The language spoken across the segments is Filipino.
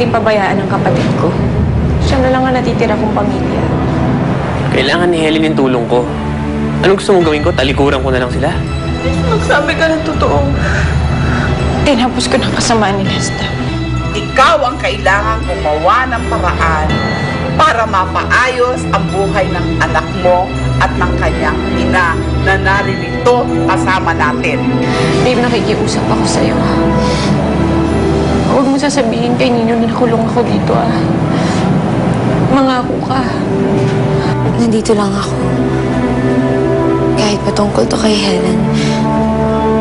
pwedeng pabayaan ng kapatid ko. Siya na lang ang natitira kong pamilya. Kailangan ni Helen yung tulong ko. Anong gusto mong gawin ko? Talikuran ko na lang sila? Magsabi ka ng totoo. Tinapos ko ng kasamaan ni Lester. Ikaw ang kailangang gumawa ng paraan para mapaayos ang buhay ng anak mo at ng kanyang ina na naririto kasama natin. Babe, nakikiusap ako sa'yo. Huwag mo sasabihin kay Nino na nakulong ako dito, ah. Mangako ka. Nandito lang ako. Kahit patungkol to kay Helen,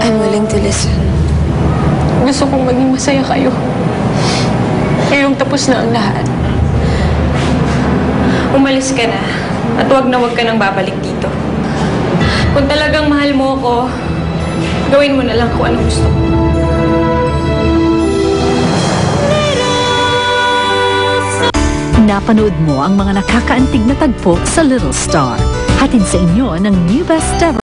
I'm willing to listen. Gusto kong maging masaya kayo. Ngayong tapos na ang lahat. Umalis ka na at huwag ka nang babalik dito. Kung talagang mahal mo ako, gawin mo na lang kung ano gusto mo. Napanood mo ang mga nakakaantig na tagpo sa Little Star. Hatid sa inyo ng New Best Ever